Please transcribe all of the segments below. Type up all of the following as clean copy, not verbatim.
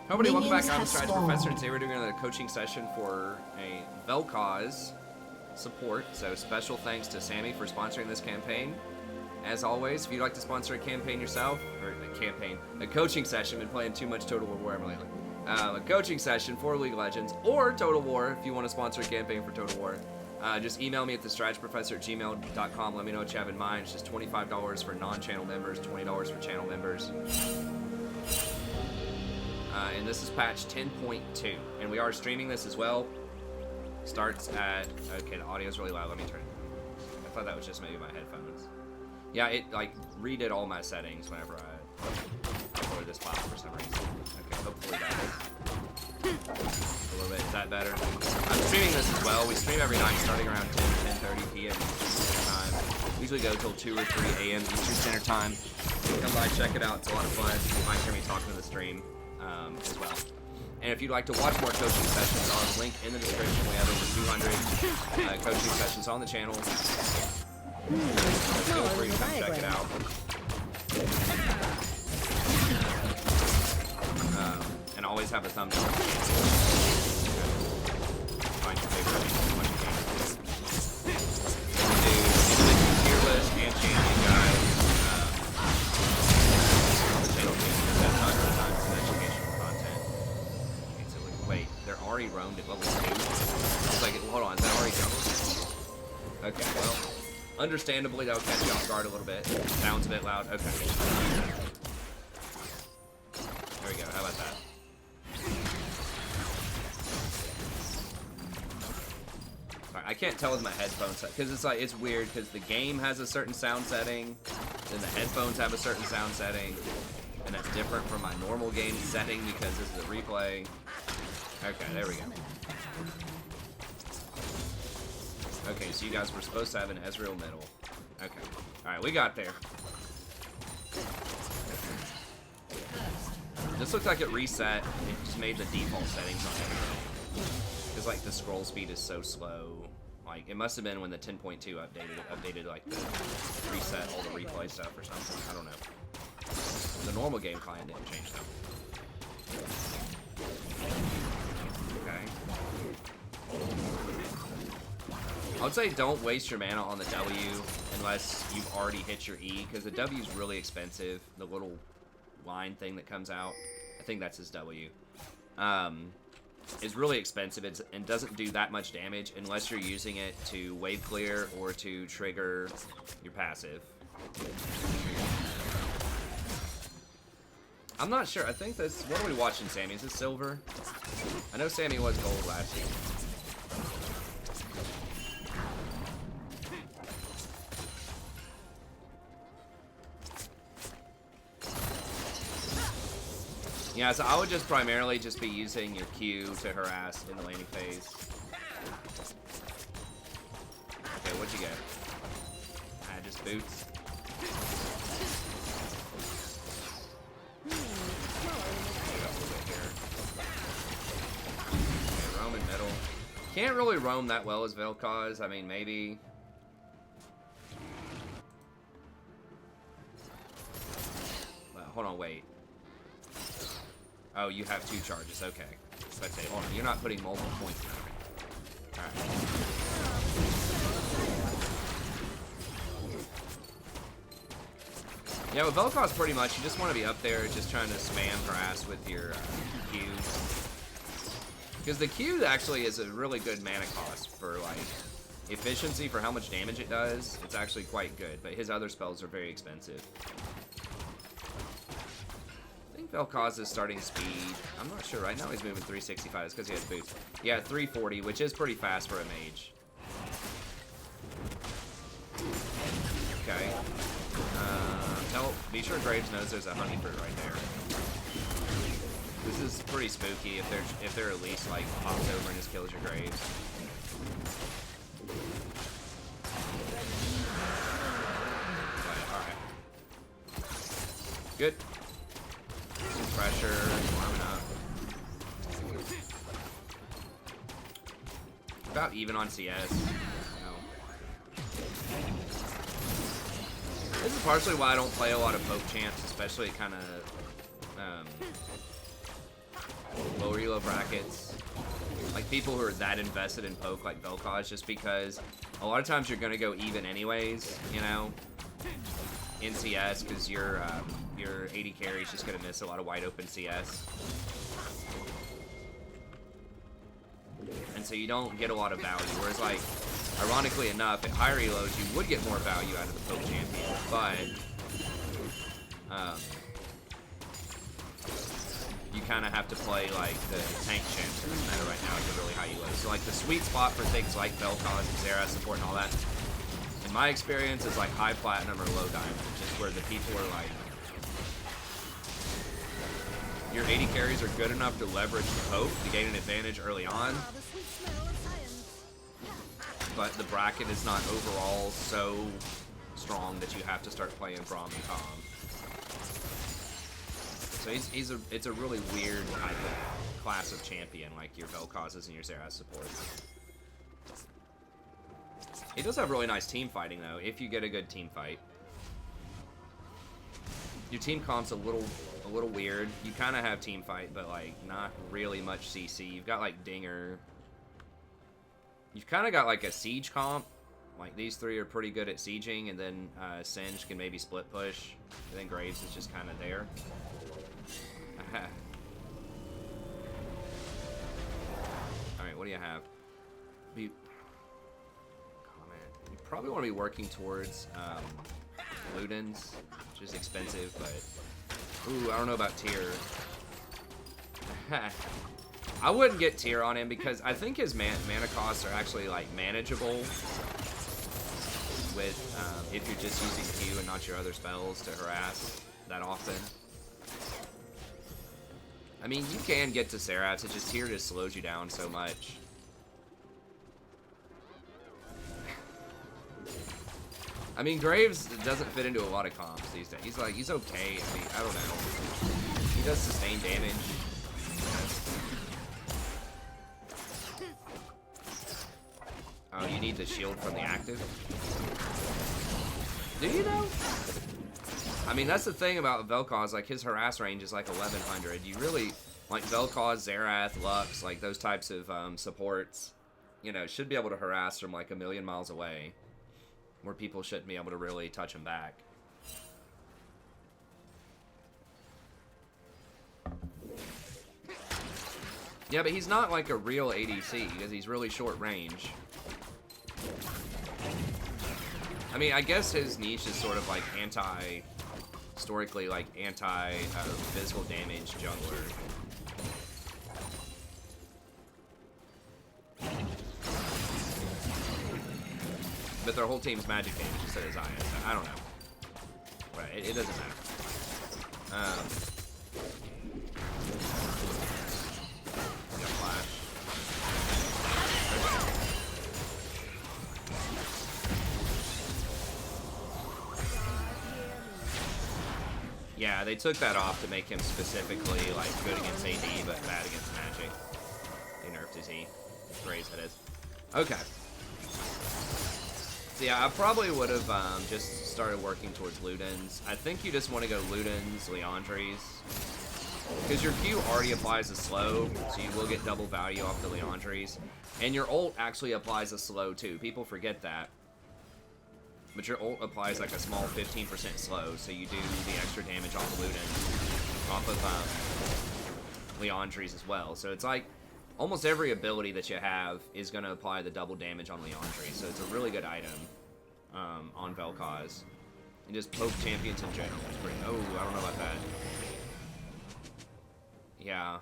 Everybody, welcome back. I'm Strategy Professor. Today we're doing another coaching session for a Vel'koz support. So special thanks to Sammy for sponsoring this campaign. As always, if you'd like to sponsor a campaign yourself, or a coaching session, been playing too much Total War lately. A coaching session for League of Legends or Total War if you want to sponsor a campaign for Total War. Just email me at thestrategyprofessor@gmail.com. Let me know what you have in mind. It's just $25 for non-channel members, $20 for channel members. And this is patch 10.2, and we are streaming this as well. Starts at, okay, the audio's really loud. Let me turn it down. I thought that was just maybe my headphones. Yeah, it like redid all my settings whenever I uploaded this file for some reason. Okay, hopefully that is a little bit. Is that better? I'm streaming this as well. We stream every night starting around 10 to 10:30 p.m. Eastern time. Usually go till 2 or 3 a.m. Eastern Standard Time. Come by, check it out. It's a lot of fun. You might hear me talking to the stream as well. And if you'd like to watch more coaching sessions, I'll have a link in the description. We have over 200 coaching sessions on the channel. Feel free to come check it out. And always have a thumbs up. Find your favorite game. We do tier list and champion guide. On the channel too. That's not good times and educational content. Okay, so wait, they're already roamed at level 2. It's like, hold on, is that already double? Okay, well. Understandably, that'll catch you off guard a little bit. Sounds a bit loud. Okay. There we go. How about that? Sorry, I can't tell with my headphones because it's like it's weird because the game has a certain sound setting, then the headphones have a certain sound setting, and that's different from my normal game setting because this is a replay. Okay, there we go. Okay, so you guys were supposed to have an Ezreal middle. Okay. Alright, we got there. This looks like it reset. It just made the default settings on everything. Because, like, the scroll speed is so slow. Like, it must have been when the 10.2 updated, like, the reset all the replay stuff or something. I don't know. The normal game client didn't change, though. Okay. I would say don't waste your mana on the W unless you've already hit your E, because the W is really expensive. The little line thing that comes out, I think that's his W, is really expensive and doesn't do that much damage unless you're using it to wave clear or to trigger your passive. I'm not sure. I think this. What are we watching, Sammy? Is this silver? I know Sammy was gold last season. Yeah, so I would just primarily just be using your Q to harass in the laning phase. Okay, what'd you get? Ah, just boots. Okay, roam in middle. Can't really roam that well as Vel'koz. I mean, maybe. Well, hold on, wait. Oh, you have 2 charges, okay. Let's say, hold on, you're not putting multiple points in it. Alright. Yeah, with Vel'koz, pretty much, you just want to be up there just trying to spam harass with your Q. Because the Q actually is a really good mana cost for, like, efficiency for how much damage it does. It's actually quite good, but his other spells are very expensive. I think Vel'koz's starting speed, I'm not sure. Right now he's moving 365. It's because he has boots. Yeah, 340, which is pretty fast for a mage. Okay. Be sure Graves knows there's a Honeyford right there. This is pretty spooky if they're at least like pops over and just kills your Graves. Alright. Good. Some pressure, warming up. About even on CS. This is partially why I don't play a lot of poke champs, especially kind of elo brackets. Like, people who are that invested in poke, like Vel'koz, just because a lot of times you're gonna go even anyways, you know, in CS, because your AD carry is just gonna miss a lot of wide open CS. And so you don't get a lot of value, whereas, like, ironically enough, at higher elos, you would get more value out of the poke champion, but you kind of have to play, like, the tank champs in this meta right now at the really high elo. So, like, the sweet spot for things like Vel'koz and Xerath support and all that, in my experience, is, like, high platinum or low diamond, just where the people are, like, your AD carries are good enough to leverage the poke to gain an advantage early on, but the bracket is not overall so strong that you have to start playing Braum and Calm. So it's a really weird type of class of champion, like your Vel'kozes and your Xerath supports. It does have really nice team fighting though, if you get a good team fight. Your team comp's a little weird. You kind of have team fight, but like not really much CC. You've got like Dinger. You've kind of got like a siege comp. Like these three are pretty good at sieging, and then Singe can maybe split push, and then Graves is just kind of there. Alright, what do you have? You probably want to be working towards Ludens, which is expensive, but ooh, I don't know about Tyr. I wouldn't get Tyr on him because I think his mana costs are actually like manageable with if you're just using Q and not your other spells to harass that often. I mean, you can get to Xerath, it's just Tyr just slows you down so much. I mean, Graves doesn't fit into a lot of comps these days. He's okay. I mean, I don't know. He does sustain damage. Oh, you need the shield from the active? Do you know? I mean, that's the thing about Vel'koz, like, his harass range is like 1100. You really, like, Vel'koz, Xerath, Lux, like, those types of supports, you know, should be able to harass from, like, a million miles away, where people shouldn't be able to really touch him back. Yeah, but he's not, like, a real ADC, because he's really short range. I mean, I guess his niche is sort of, like, historically, like, physical damage jungler. But their whole team's magic damage instead of Zion, so I don't know. But it doesn't matter. Got flash. Yeah, they took that off to make him specifically, like, good against AD, but bad against magic. They nerfed his E. Graves, that is. Okay. So yeah, I probably would have just started working towards Ludens. I think you just want to go Ludens, Leandries. Because your Q already applies a slow, so you will get double value off the Leandries. And your ult actually applies a slow too. People forget that. But your ult applies like a small 15% slow, so you do the extra damage off Ludens, off of Leandries as well. So it's like almost every ability that you have is going to apply the double damage on Leandries. So it's a really good item on Vel'koz. And just poke champions in general. It's pretty, oh, I don't know about that. Yeah.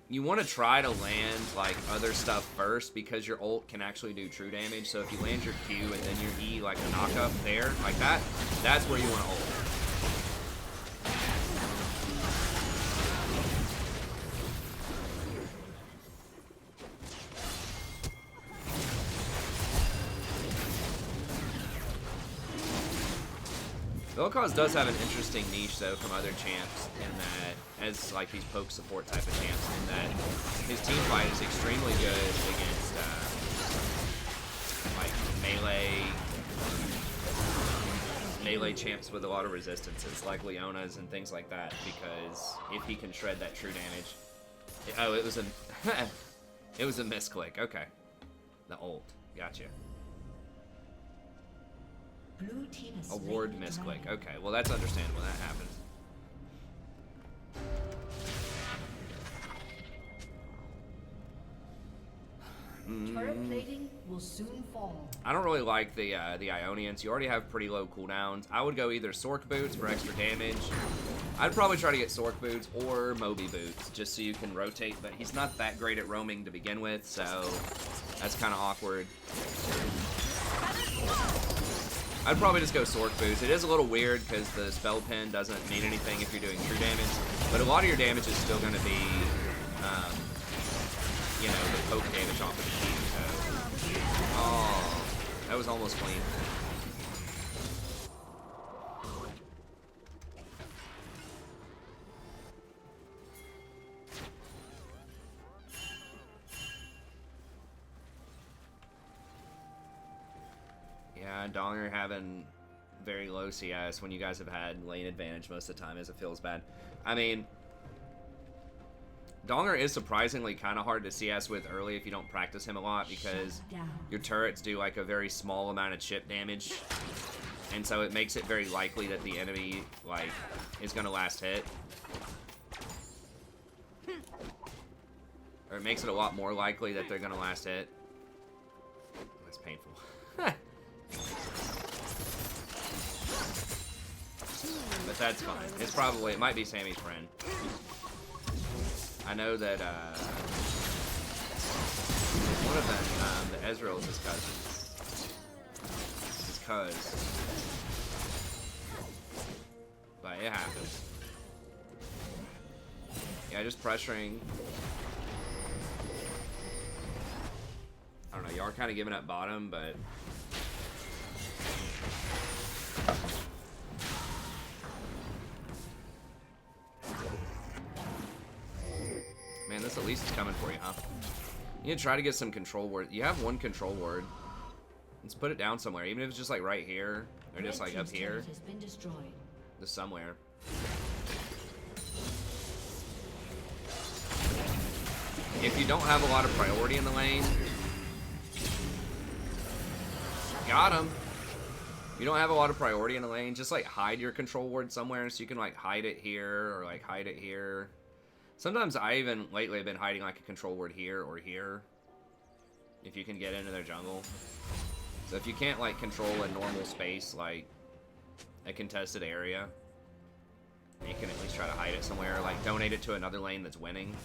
You want to try to land, like, other stuff first, because your ult can actually do true damage. So if you land your Q and then your E, like a knock-up there, like that, that's where you want to ult. Vel'koz does have an interesting niche, though, from other champs, in that, as, like, these poke support type of champs, in that his team fight is extremely good against, like, melee champs with a lot of resistances, like Leona's and things like that, because if he can shred that true damage, Oh, it was a it was a misclick. Okay, the ult. Gotcha. Blue team has Award slain the misclick. dragon. Okay, well that's understandable. That happens. Turret plating will soon fall. I don't really like the Ionians. You already have pretty low cooldowns. I would go either Sork Boots for extra damage. I'd probably try to get Sork Boots or Moby Boots, just so you can rotate, but he's not that great at roaming to begin with, so that's kind of awkward. I'd probably just go Sork Boots. It is a little weird because the spell pen doesn't mean anything if you're doing true damage, but a lot of your damage is still going to be, you know, the poke damage off of the team, so. Oh, that was almost clean. Yeah, Donger having very low CS when you guys have had lane advantage most of the time, as it feels bad. I mean, Donger is surprisingly kind of hard to CS with early if you don't practice him a lot, because your turrets do like a very small amount of chip damage, and so it makes it very likely that the enemy like is gonna last hit, or it makes it a lot more likely that they're gonna last hit. That's painful. But that's fine. It's probably, it might be Sammy's friend. I know that one of them, the Ezreal's his cousin. His cuz. But it happens. Yeah, just pressuring. I don't know, y'all are kind of giving up bottom, but man, this at least is coming for you, huh? You need to try to get some control ward. You have one control ward. Let's put it down somewhere, even if it's just like right here, or just like up here. Has been destroyed. Just somewhere. If you don't have a lot of priority in the lane, got him. You don't have a lot of priority in the lane, just like hide your control ward somewhere, so you can like hide it here or like hide it here. Sometimes I even lately have been hiding like a control ward here or here, if you can get into their jungle. So if you can't like control a normal space like a contested area, you can at least try to hide it somewhere, like donate it to another lane that's winning.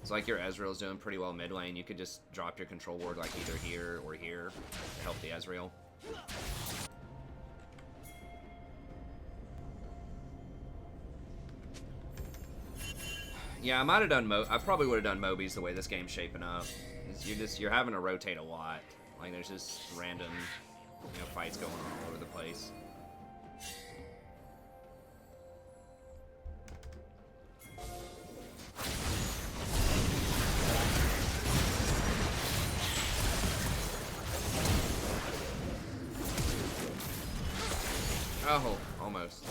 So like your Ezreal's doing pretty well mid lane, you could just drop your control ward like either here or here to help the Ezreal. Yeah, I might have done I probably would have done Moby's the way this game's shaping up. You're having to rotate a lot. Like there's just random, you know, fights going on all over the place. Oh, almost.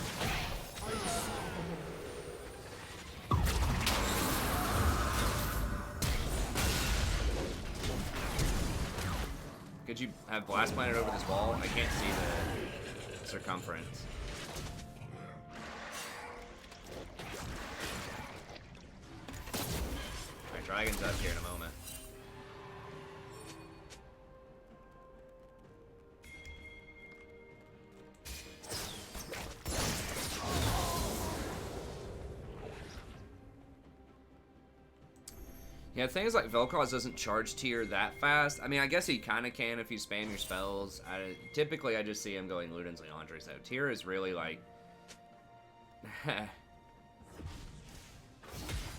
Could you have Blast Planet over this wall? I can't see the circumference. Alright, Dragon's up here in a moment. Yeah, the thing is, like, Vel'koz doesn't charge tier that fast. I mean, I guess he kind of can if you spam your spells. Typically, I just see him going Luden's Leandre, so tier is really, like,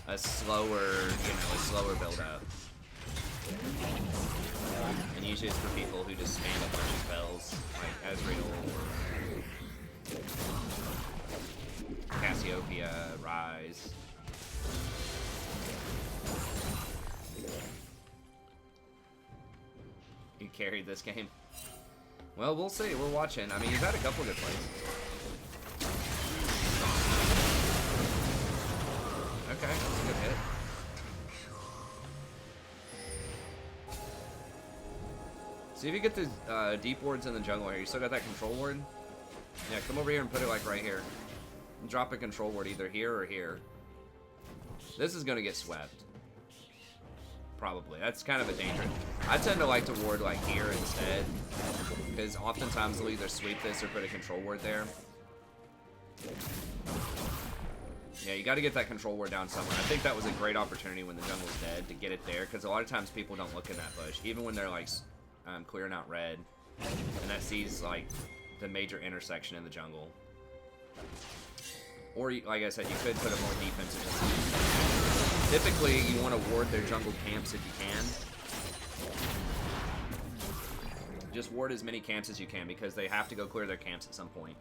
a slower build-up. And usually it's for people who just spam a bunch of spells, like Ezreal or Cassiopeia, Rise. You carried this game. Well, we'll see. We're watching. I mean, you've had a couple good plays. Okay, that's a good hit. See if you get the deep wards in the jungle here. You still got that control ward? Yeah, come over here and put it like right here. And drop a control ward either here or here. This is gonna get swept. Probably. That's kind of a danger. I tend to like to ward like here instead. Because oftentimes they'll either sweep this or put a control ward there. Yeah, you got to get that control ward down somewhere. I think that was a great opportunity when the jungle's dead to get it there. Because a lot of times people don't look in that bush. Even when they're like clearing out red. And that sees like the major intersection in the jungle. Or, like I said, you could put a more defensive in. Typically, you want to ward their jungle camps if you can. Just ward as many camps as you can because they have to go clear their camps at some point.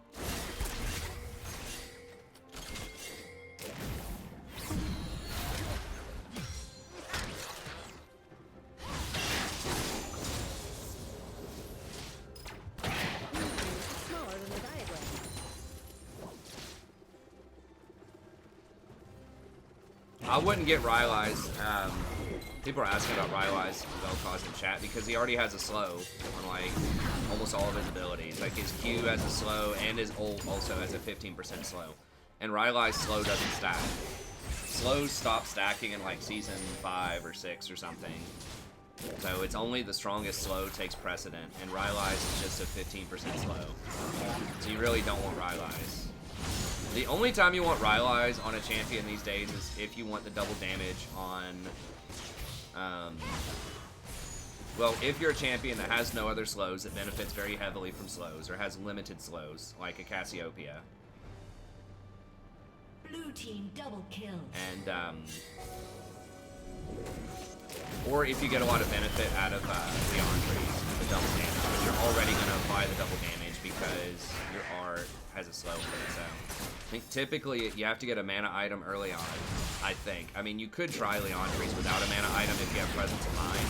I wouldn't get Rylai's. People are asking about Rylai's Vel'koz in chat because he already has a slow on like almost all of his abilities. Like his Q has a slow and his ult also has a 15% slow. And Rylai's slow doesn't stack. Slows stop stacking in like season 5 or 6 or something. So it's only the strongest slow takes precedent, and Rylai's is just a 15% slow. So you really don't want Rylai's. The only time you want Rylai's on a champion these days is if you want the double damage on, well, if you're a champion that has no other slows, that benefits very heavily from slows, or has limited slows, like a Cassiopeia. Blue team double kill. And, or if you get a lot of benefit out of Leandre's, the double damage, but you're already going to apply the double damage because your R has a slow in it, so. I think typically you have to get a mana item early on, I think. I mean, you could try Leandre's without a mana item if you have Presence of Mind.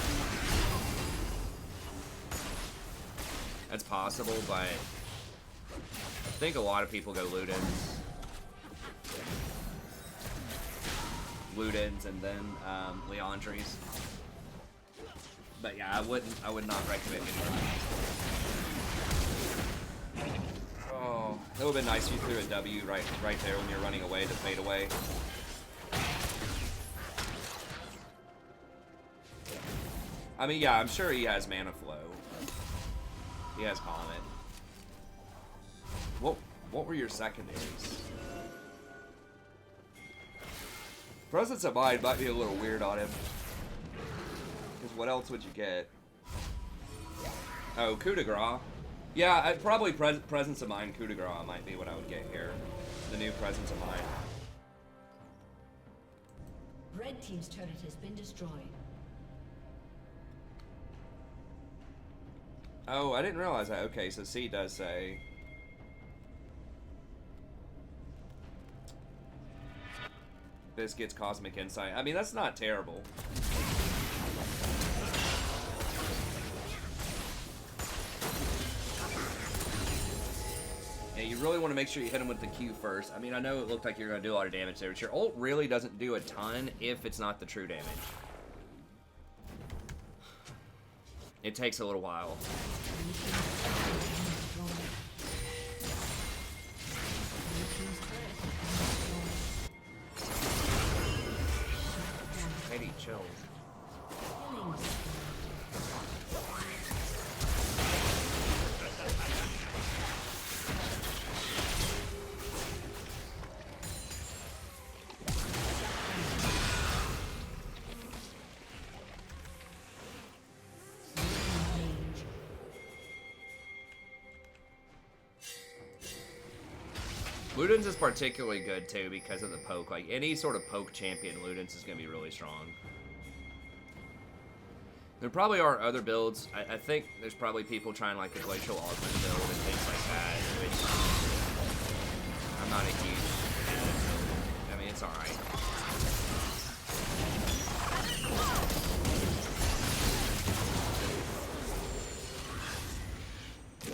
That's possible, but I think a lot of people go Ludens. Ludens and then Leandre's. But yeah, I would not recommend it. Oh, that would have been nice if you threw a W right there when you're running away to fade away. I mean, yeah, I'm sure he has mana flow. He has Comet. What were your secondaries? Presence of Mind might be a little weird on him. Because what else would you get? Oh, coup de grace. Yeah, I'd probably Presence of Mind, coup de grace might be what I would get here. The new Presence of Mind. Red team's turret has been destroyed. Oh, I didn't realize that. Okay, so C does say. This gets Cosmic Insight. I mean, that's not terrible. Yeah, you really want to make sure you hit him with the Q first. I mean, I know it looked like you're going to do a lot of damage there, but your ult really doesn't do a ton if it's not the true damage. It takes a little while. Katie, chill. Ludens is particularly good too because of the poke. Like any sort of poke champion, Ludens is going to be really strong. There probably are other builds. I think there's probably people trying like the Glacial Augment build and things like that, which I'm not a huge fan of. I mean, it's alright.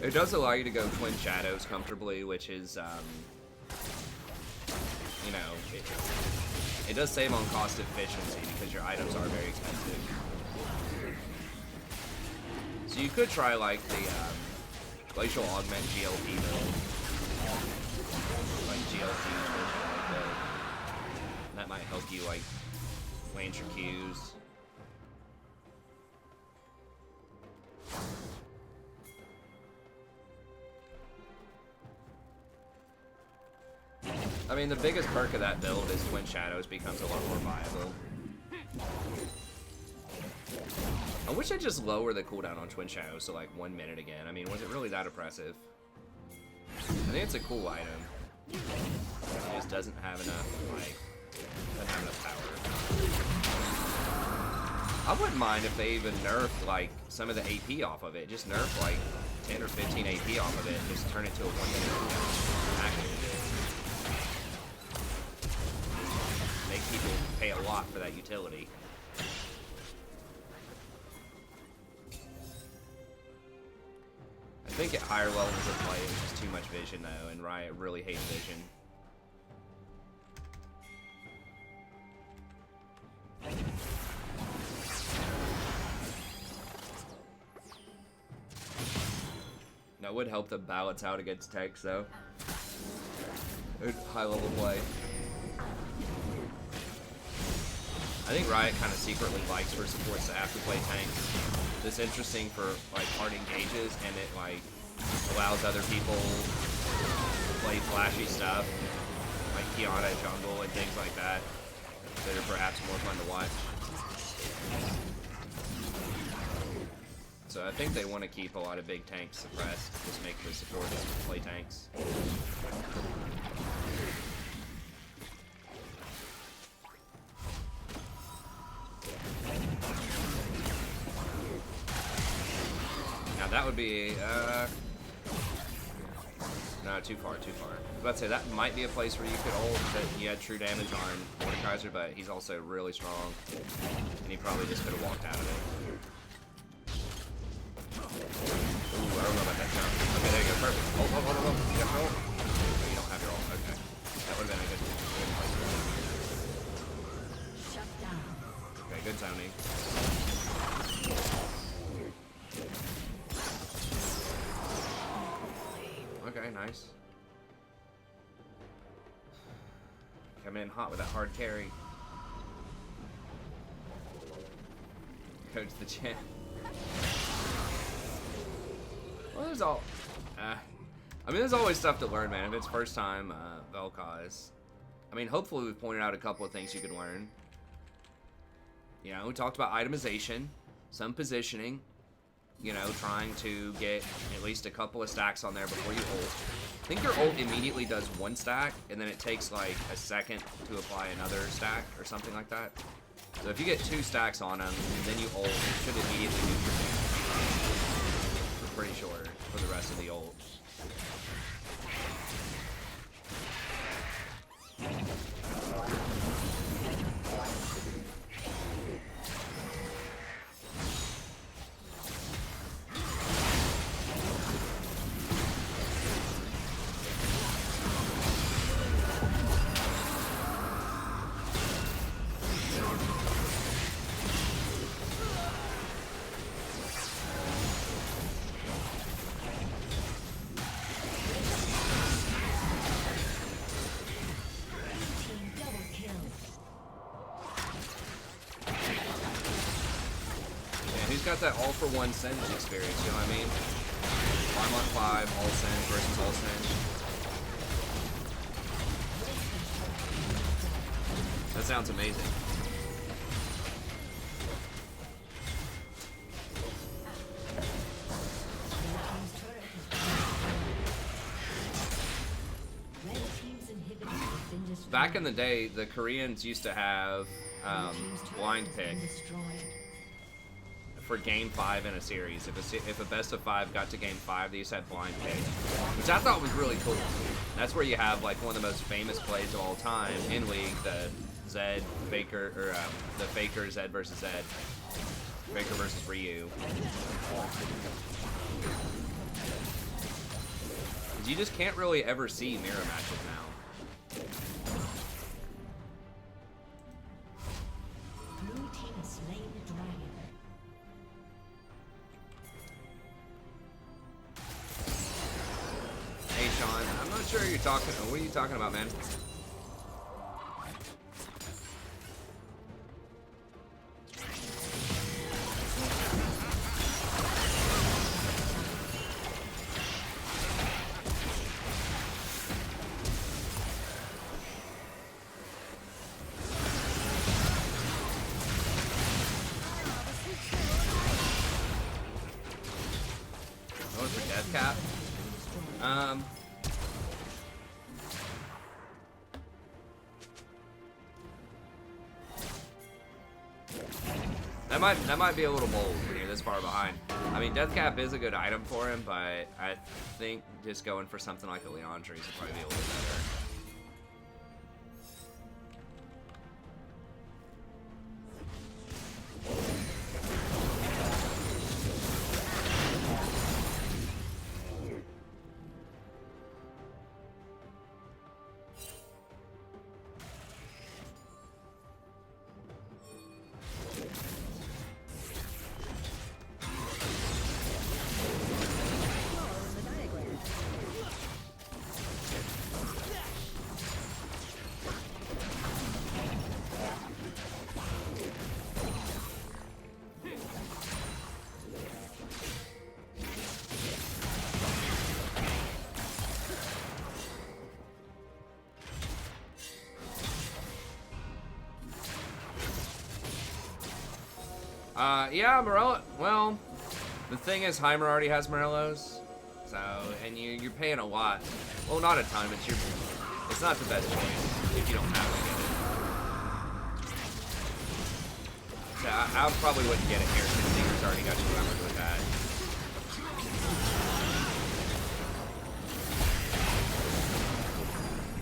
It does allow you to go Twin Shadows comfortably, which is, you know, it does save on cost efficiency because your items are very expensive. So you could try like the Glacial Augment GLP build. Like GLP build. That might help you like land your Qs. I mean, the biggest perk of that build is Twin Shadows becomes a lot more viable. I wish I just lower the cooldown on Twin Shadows to like 1 minute again. I mean, was it really that oppressive? I think it's a cool item. It just doesn't have enough, like, doesn't have enough power. I wouldn't mind if they even nerfed, like, some of the AP off of it. Just nerf, like, 10 or 15 AP off of it and just turn it to a 1 minute cooldown. Activate it. Make people pay a lot for that utility. I think at higher levels of play it was just too much vision though, and Riot really hates vision. That would help the balance out against tanks though. High level play. I think Riot kind of secretly likes for support staff to play tanks. This is interesting for like hard engages, and it like allows other people to play flashy stuff like Kiana jungle and things like that that are perhaps more fun to watch. So I think they want to keep a lot of big tanks suppressed, just make the supporters play tanks. That would be, no, too far. I was about to say, that might be a place where you could ult, that you had true damage on Mordekaiser, but he's also really strong, and he probably just could have walked out of it. Ooh, I don't know about that jump. Okay, there you go, perfect. Hold. You got your ult? No, you don't have your ult, okay. That would have been a good place for it. Shut down. Okay, good zoning. Okay, nice. Coming in hot with that hard carry. Coach the champ. Well, there's all... I mean, there's always stuff to learn, man. If it's first time, Vel'koz. I mean, hopefully we've pointed out a couple of things you could learn. You know, we talked about itemization, some positioning. You know, trying to get at least a couple of stacks on there before you ult. I think your ult immediately does 1 stack, and then it takes like a second to apply another stack or something like that. So if you get 2 stacks on them, and then you ult, it should immediately do your damage. I'm pretty sure for the rest of the ult. Got that all-for-one Singe experience, you know what I mean? 5-on-5, all Singe versus all Singe. That sounds amazing. Back in the day, the Koreans used to have blind pick for game 5 in a series. If a best of 5 got to game 5, they used to have blind pick, which I thought was really cool. That's where you have like one of the most famous plays of all time in League, the Zed Faker, or the Faker Zed versus Zed, Faker versus Ryu. You just can't really ever see mirror matches now. sure you're talking. What are you talking about, man? Going for death cap. That might be a little bold when you're this far behind. I mean, death cap is a good item for him, but I think just going for something like a Leandres would probably be a little better. Yeah, Morello. Well, the thing is, Heimer already has Morellos, so and you're paying a lot. Well, not a ton, but it's not the best choice if you don't have it. So I probably wouldn't get it here because Stinger's already got you covered with that.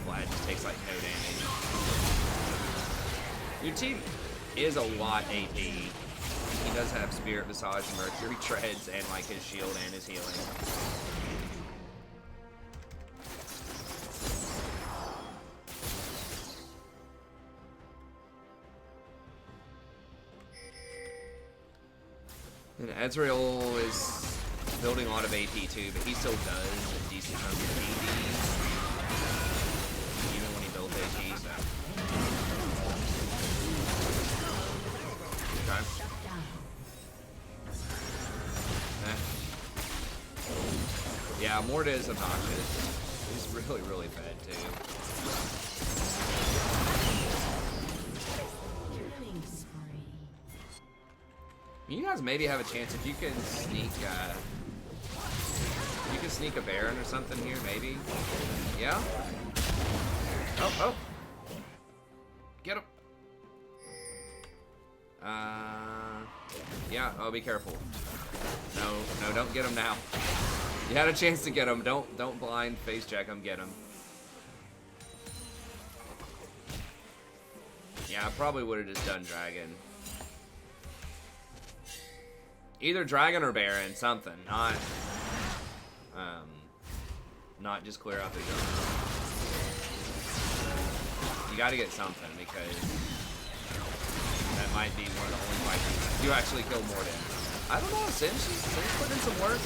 Vlad just takes like no damage. Your team is a lot AP. He does have Spirit Visage, Mercury Treads, and like his shield and his healing. And Ezreal is building a lot of AP too, but he still does a decent amount of AD, even when he builds AP, so. Okay. Yeah, Morta is obnoxious. He's really, really bad too. You guys maybe have a chance if you can sneak. You can sneak a Baron or something here, maybe. Yeah. Oh. Get him. Yeah. Oh, be careful. No, don't get him now. You had a chance to get him. Don't blind face check him. Get him. Yeah, I probably would have just done Dragon. Either Dragon or Baron, something. Not just clear out the jungle. You got to get something because that might be one of the only fights you actually kill Morden. I don't know. Sin's putting in some work.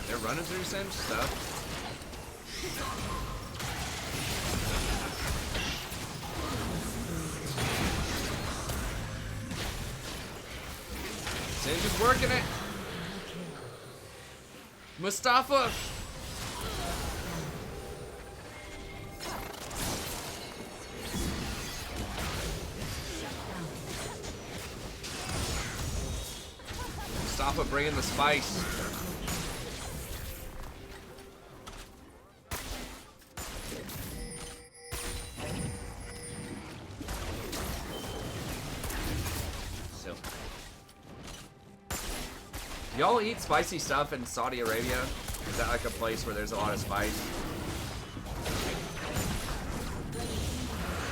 They're running through Sim's stuff. Sim's is working it. Mustafa. Mustafa bringing the spice. Y'all eat spicy stuff in Saudi Arabia? Is that like a place where there's a lot of spice?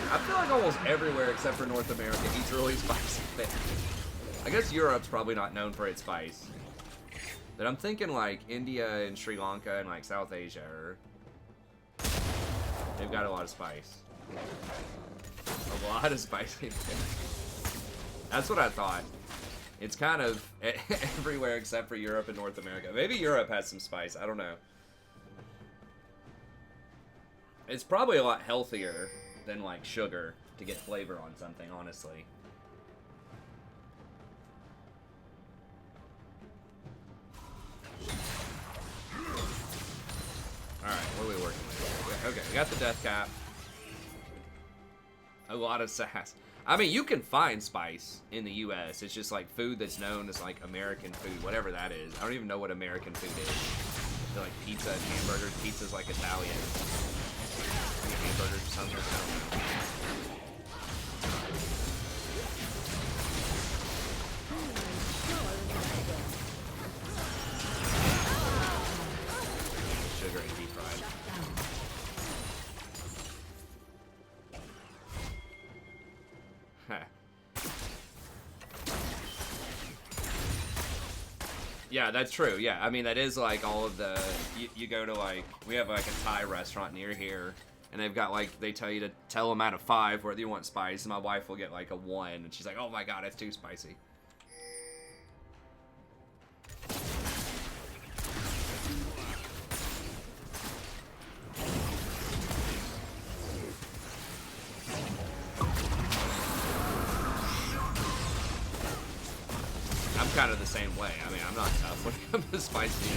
I feel like almost everywhere except for North America eats really spicy things. I guess Europe's probably not known for its spice. But I'm thinking like India and Sri Lanka and like South Asia they've got a lot of spice. A lot of spicy things. That's what I thought. It's kind of everywhere except for Europe and North America. Maybe Europe has some spice. I don't know. It's probably a lot healthier than like sugar to get flavor on something, honestly. Alright, what are we working with? Okay, we got the death cap. A lot of sass. I mean, you can find spice in the U.S. It's just like food that's known as like American food, whatever that is. I don't even know what American food is. They're like pizza and hamburgers. Pizza's like Italian. Like hamburgers or something. I don't know. Sugar and deep fried. Yeah, that's true. Yeah, I mean, that is like all of the... You go to like... We have like a Thai restaurant near here, and they've got like... They tell you to tell them out of 5 whether you want spice, and my wife will get like a 1, and she's like, oh my god, that's too spicy. I'm kind of the same way. I mean, I'm not tough when it comes to spicy.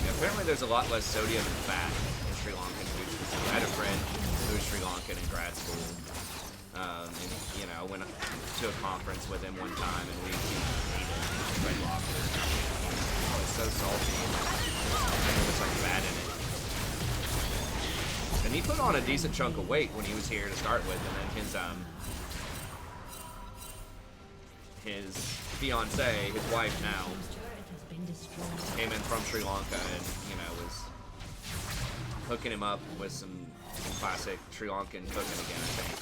Yeah, apparently there's a lot less sodium and fat in Sri Lankan food. I had a friend who was Sri Lankan in grad school. And, you know, went to a conference with him one time, and we ate red lobster. Oh, it's so salty. And there was like fat in it. And he put on a decent chunk of weight when he was here to start with, and then his fiance, his wife now, came in from Sri Lanka and, you know, was hooking him up with some classic Sri Lankan cooking again, I think.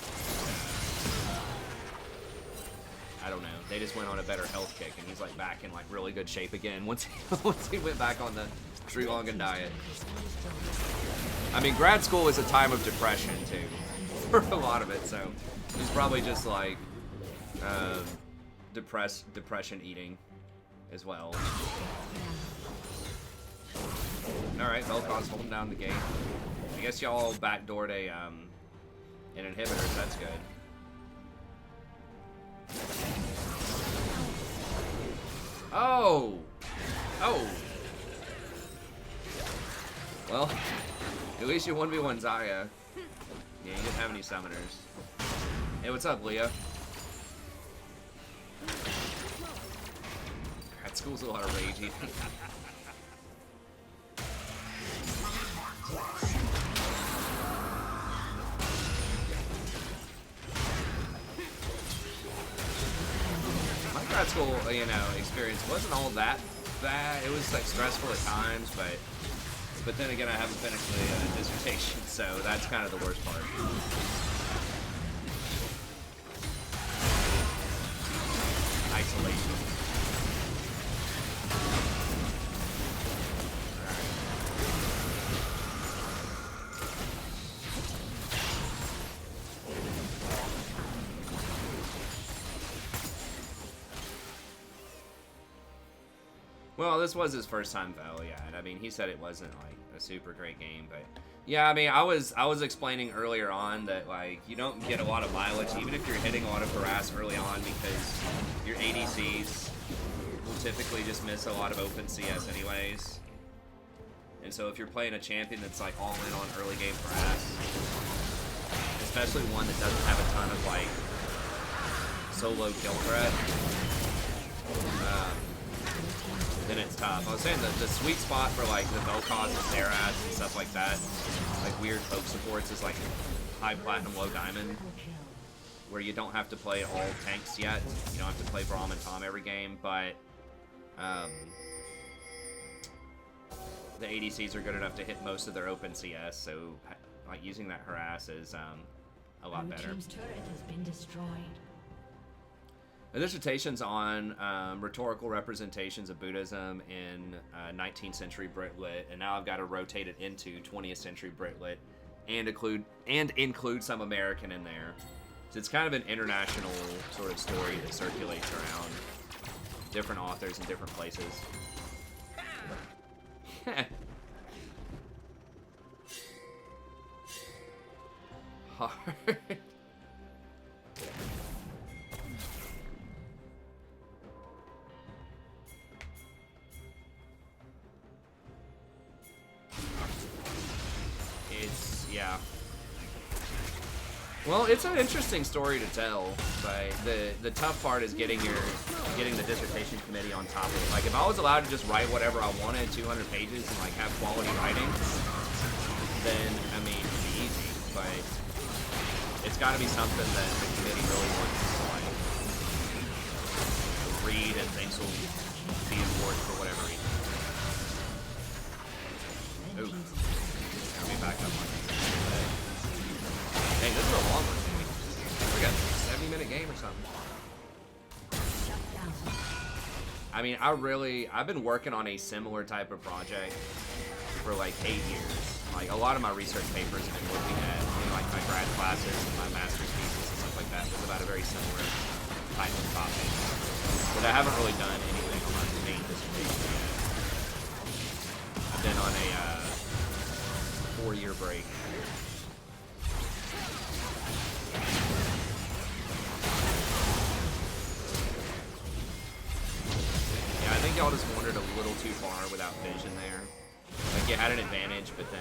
I don't know. They just went on a better health kick, and he's like back in like really good shape again once he went back on the Sri Lankan diet. I mean, grad school is a time of depression, too, for a lot of it, so he's probably just, like, depression eating as well. Alright, Vel'koz holding down the gate. I guess y'all backdoored an inhibitor, that's good. Oh! Oh! Well... At least you 1v1 Zaya. Yeah, you didn't have any summoners. Hey, what's up, Leah? Grad school's a lot of rage eating. My grad school, you know, experience wasn't all that bad. It was like stressful at times, but then again, I haven't finished the dissertation, so that's kind of the worst part. Isolation. Well, this was his first time Vel, yeah, and I mean, he said it wasn't like a super great game, but yeah, I mean, I was explaining earlier on that like you don't get a lot of mileage even if you're hitting a lot of harass early on because your ADCs will typically just miss a lot of open CS anyways, and so if you're playing a champion that's like all in on early game harass, especially one that doesn't have a ton of like solo kill threat. Then it's tough. I was saying that the sweet spot for like the Vel'koz and Sarats and stuff like that, like weird poke supports, is like high platinum, low diamond, where you don't have to play all tanks yet. You don't have to play Braum and Tom every game, but the ADCs are good enough to hit most of their open CS, so like using that harass is a lot better. Team's turret has been destroyed. The dissertation's on rhetorical representations of Buddhism in 19th century Brit-Lit, and now I've got to rotate it into 20th century Brit-Lit and include some American in there. So it's kind of an international sort of story that circulates around. different authors in different places. Hard. Yeah. Well, it's an interesting story to tell, but the tough part is getting the dissertation committee on top of it. Like, if I was allowed to just write whatever I wanted, 200 pages, and like have quality writing, then I mean, it'd be easy. But it's got to be something that the committee really wants to like read and thinks will be important for whatever reason. Ooh. Got me back up on this. Dang, this is a long one. We got a 70-minute game or something. I mean, I've been working on a similar type of project for like 8 years. Like, a lot of my research papers have been looking at, like, my grad classes and my master's thesis and stuff like that. It's about a very similar type of topic. But I haven't really done anything on my main dissertation yet. I've been on a 4-year break. Yeah, I think y'all just wandered a little too far without vision there. Like, you had an advantage, but then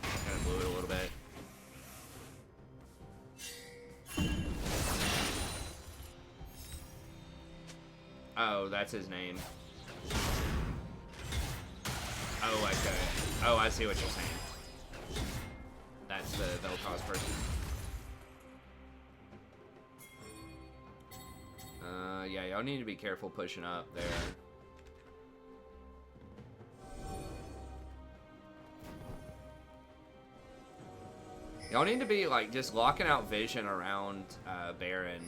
kind of blew it a little bit. Oh, that's his name. Oh, okay. Oh, I see what you're saying. That's the Vel'koz person. Yeah, y'all need to be careful pushing up there. Y'all need to be, like, just locking out vision around Baron.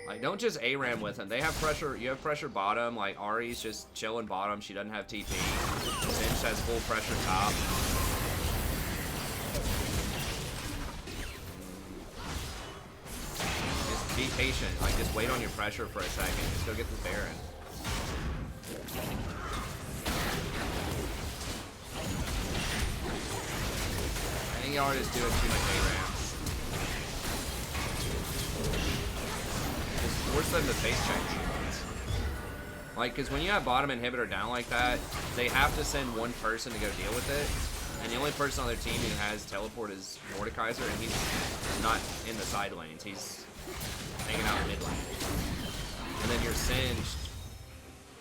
Like, don't just ARAM with him. They have pressure. You have pressure bottom. Like, Ahri's just chilling bottom. She doesn't have TP. Zinch has full pressure top. Just be patient. Like, just wait on your pressure for a second. Just go get this Baron. I think y'all are just doing too much ARAM. Just force them to face check you. Like, because when you have bottom inhibitor down like that, they have to send one person to go deal with it. And the only person on their team who has teleport is Mordekaiser, and he's not in the side lanes. He's hanging out in mid lane. And then your Singed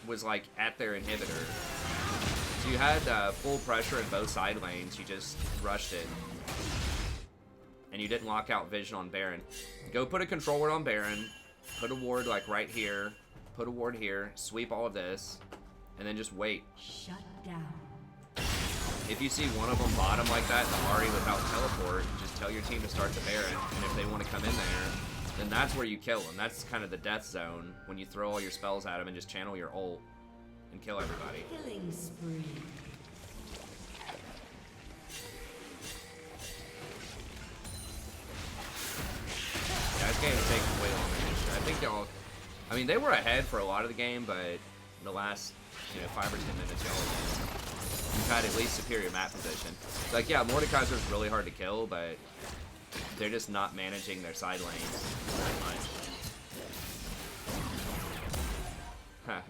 was, like, at their inhibitor. So you had full pressure in both side lanes. You just rushed it. And you didn't lock out vision on Baron. Go put a control ward on Baron. Put a ward, like, right here. Put a ward here. Sweep all of this. And then just wait. Shut down. If you see one of them bottom like that, the Ahri without teleport, just tell your team to start the Baron. And if they want to come in there, then that's where you kill them. That's kind of the death zone. When you throw all your spells at them and just channel your ult and kill everybody. Killing spree. Yeah, this game is taking way longer than it should. I think y'all... I mean, they were ahead for a lot of the game, but in the last, 5 or 10 minutes, you've had at least superior map position. Like, yeah, Mordekaiser is really hard to kill, but they're just not managing their side lanes very much. Huh.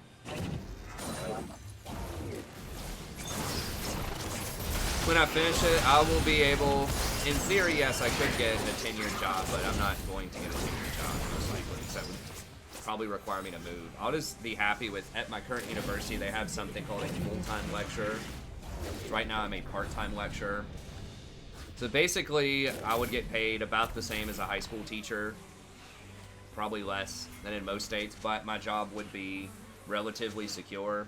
When I finish it, I will be able... In theory, yes, I could get a 10-year job, but I'm not going to get a 10-year job, most likely. So that would probably require me to move. I'll just be happy with, at my current university, they have something called a full-time lecturer. Right now, I'm a part-time lecturer. So basically, I would get paid about the same as a high school teacher. Probably less than in most states, but my job would be relatively secure.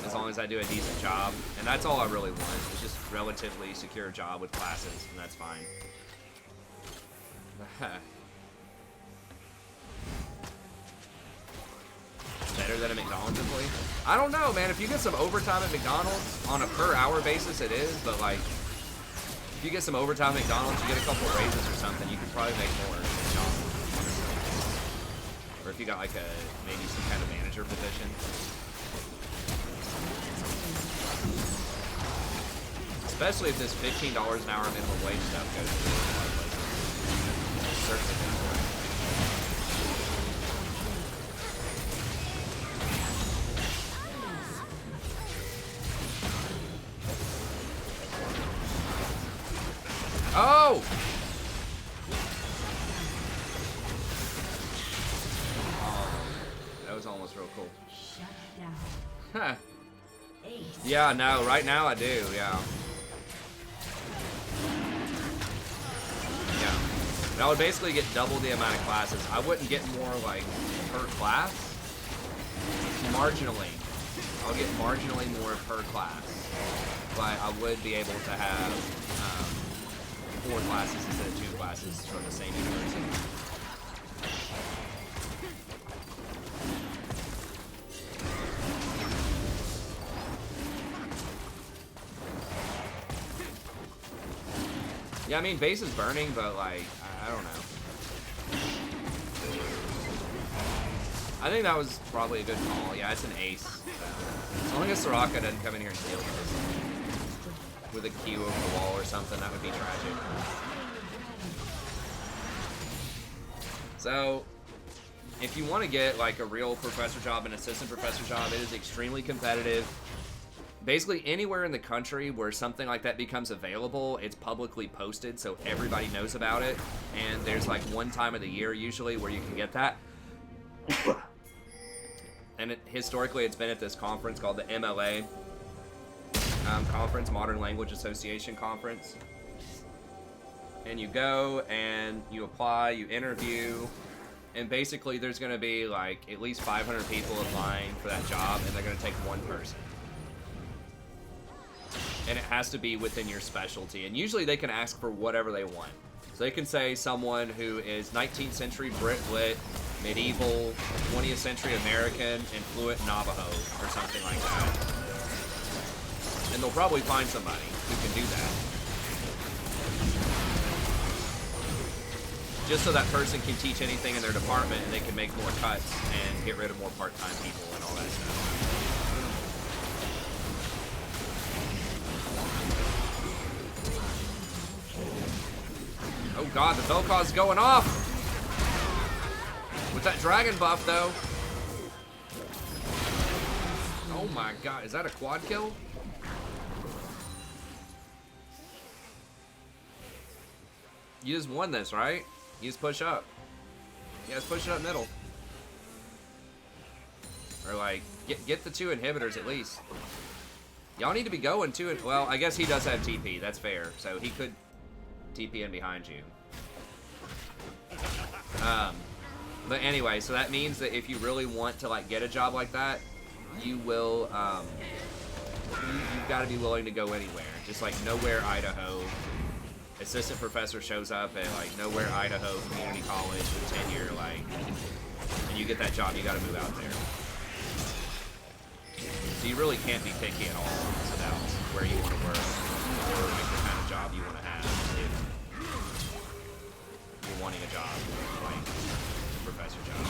As long as I do a decent job. And that's all I really want. It's just relatively secure job with classes, and that's fine. Better than a McDonald's employee? I don't know, man. If you get some overtime at McDonald's, on a per hour basis it is, but like, if you get some overtime at McDonald's, you get a couple of raises or something, you could probably make more at McDonald's, honestly. if you got like maybe some kind of manager position. Especially if this $15 an hour minimum wage stuff goes through a lot of places. Certainly does. Oh! That was almost real cool. Shut down. Huh. Ace. Yeah, no, right now I do, yeah. Yeah. And I would basically get double the amount of classes. I wouldn't get more, like, per class. Marginally. I'll get marginally more per class. But I would be able to have 4 classes instead of 2 classes from the same university. Yeah, I mean, base is burning, but, like, I don't know. I think that was probably a good call. Yeah, it's an ace. So. As long as Soraka doesn't come in here and steal this with a Q over the wall or something, that would be tragic. So, if you want to get, like, a real professor job, an assistant professor job, it is extremely competitive. Basically, anywhere in the country where something like that becomes available, it's publicly posted so everybody knows about it. And there's like one time of the year usually where you can get that. And historically, it's been at this conference called the MLA conference, Modern Language Association Conference. And you go and you apply, you interview, and basically there's going to be like at least 500 people applying for that job, and they're going to take one person. And it has to be within your specialty. And usually they can ask for whatever they want. So they can say someone who is 19th century Brit Lit, medieval, 20th century American, and fluent Navajo, or something like that. And they'll probably find somebody who can do that. Just so that person can teach anything in their department and they can make more cuts and get rid of more part-time people and all that stuff. Oh god, the Vel'koz is going off! With that dragon buff, though. Oh my god, is that a quad kill? You just won this, right? You just push up. Yeah, just push it up middle. Or like, get the 2 inhibitors at least. Y'all need to be going too. Well, I guess he does have TP, that's fair. So he could TP in behind you. But anyway, so that means that if you really want to like get a job like that, you will you've got to be willing to go anywhere. Just like Nowhere, Idaho. Assistant professor shows up at like Nowhere, Idaho Community College with tenure, like, and you get that job, you got to move out there. So you really can't be picky at all about where you want to work or like the kind of job you want to have if you're wanting a job, like a professor job.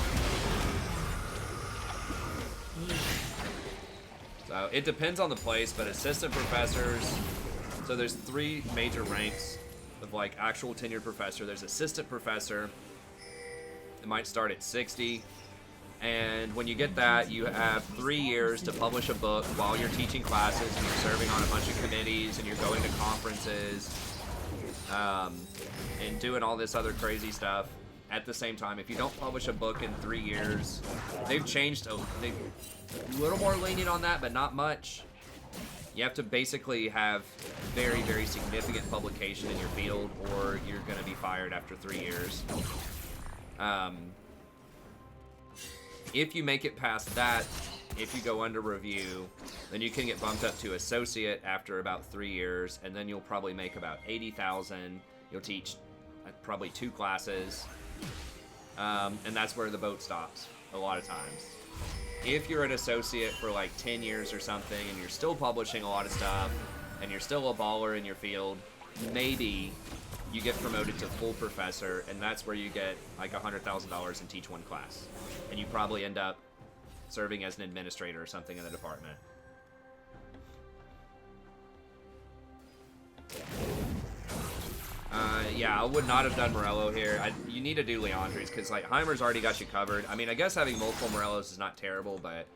So it depends on the place, but assistant professors, so there's 3 major ranks of like actual tenured professor. There's assistant professor. It might start at 60. And when you get that, you have 3 years to publish a book while you're teaching classes and you're serving on a bunch of committees and you're going to conferences and doing all this other crazy stuff at the same time. If you don't publish a book in 3 years, they've changed. They've a little more lenient on that, but not much. You have to basically have very, very significant publication in your field or you're going to be fired after 3 years. If you make it past that, if you go under review, then you can get bumped up to associate after about 3 years, and then you'll probably make about $80,000. You'll teach probably 2 classes, and that's where the boat stops a lot of times. If you're an associate for like 10 years or something, and you're still publishing a lot of stuff, and you're still a baller in your field, maybe you get promoted to full professor, and that's where you get like $100,000 and teach one class. And you probably end up serving as an administrator or something in the department. Yeah, I would not have done Morello here. You need to do Leandri's, because like Heimer's already got you covered. I mean, I guess having multiple Morellos is not terrible, but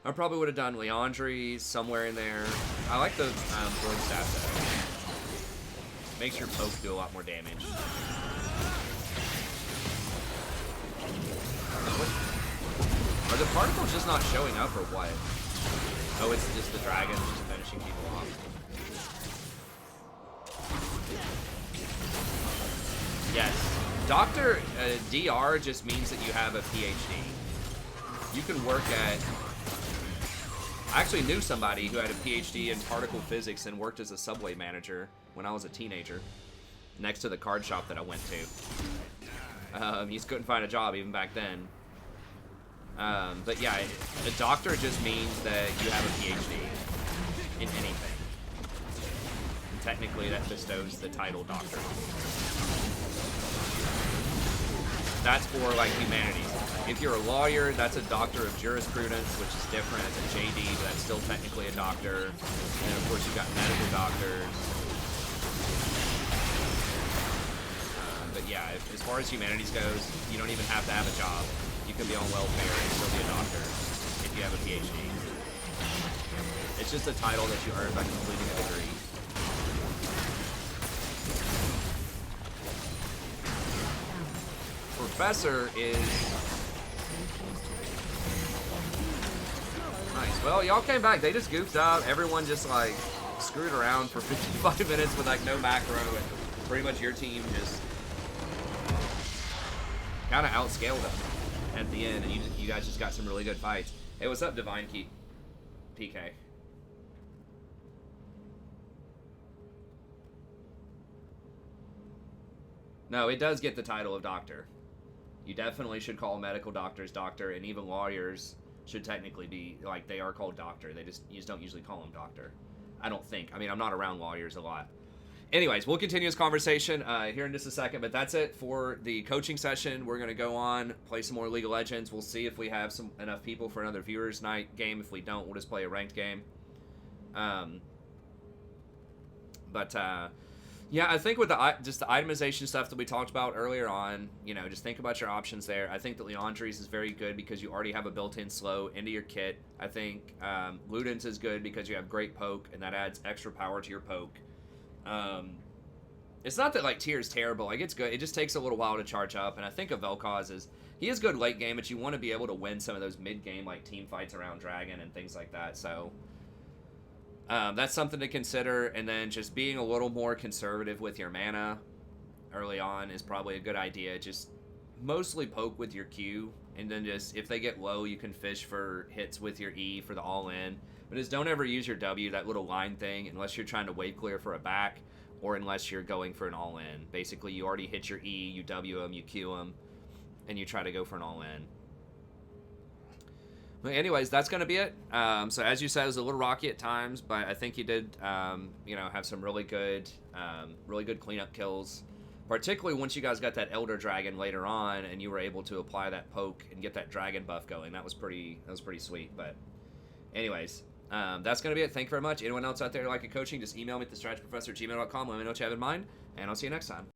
I probably would have done Leandri's somewhere in there. I like the board staff though. Makes your poke do a lot more damage. Are the particles just not showing up or what? Oh, it's just the dragon just finishing people off. Yes. Doctor DR just means that you have a PhD. You can work at... I actually knew somebody who had a PhD in particle physics and worked as a subway manager when I was a teenager, next to the card shop that I went to. He just couldn't find a job even back then. But yeah, a doctor just means that you have a PhD in anything. And technically that bestows the title doctor. That's for like humanities. If you're a lawyer, that's a doctor of jurisprudence, which is different. It's a JD, but that's still technically a doctor. And of course you've got medical doctors. But yeah, as far as humanities goes, you don't even have to have a job. You can be on welfare and still be a doctor if you have a PhD. It's just a title that you earn by completing a degree. Professor is... Nice. Well, y'all came back. They just goofed up. Everyone just, like, screwed around for 55 minutes with, like, no macro. And pretty much your team just kind of outscaled them at the end. And you guys just got some really good fights. Hey, what's up, Divine Key? PK. No, it does get the title of doctor. You definitely should call medical doctors doctor, and even lawyers should technically be, like, they are called doctor. You just don't usually call them doctor. I don't think. I mean, I'm not around lawyers a lot. Anyways, we'll continue this conversation here in just a second, but that's it for the coaching session. We're going to go on, play some more League of Legends. We'll see if we have enough people for another Viewers Night game. If we don't, we'll just play a ranked game. Yeah, I think with just the itemization stuff that we talked about earlier on, you know, just think about your options there. I think that Leandri's is very good because you already have a built-in slow into your kit. I think Luden's is good because you have great poke, and that adds extra power to your poke. It's not that, like, Tier's terrible. Like, it's good. It just takes a little while to charge up, and I think of Vel'koz he is good late game, but you want to be able to win some of those mid-game, like, team fights around Dragon and things like that, so... that's something to consider, and then just being a little more conservative with your mana early on is probably a good idea. Just mostly poke with your Q, and then just, if they get low, you can fish for hits with your E for the all-in. But just don't ever use your W, that little line thing, unless you're trying to wave clear for a back, or unless you're going for an all-in. Basically, you already hit your E, you W them, you Q them, and you try to go for an all-in. But anyways, that's going to be it. So as you said, it was a little rocky at times, but I think you did, you know, have some really good cleanup kills. Particularly once you guys got that Elder Dragon later on, and you were able to apply that poke and get that dragon buff going. That was pretty sweet. But anyways, that's going to be it. Thank you very much. Anyone else out there like a coaching, just email me at thestrategyprofessor@gmail.com. Let me know what you have in mind, and I'll see you next time.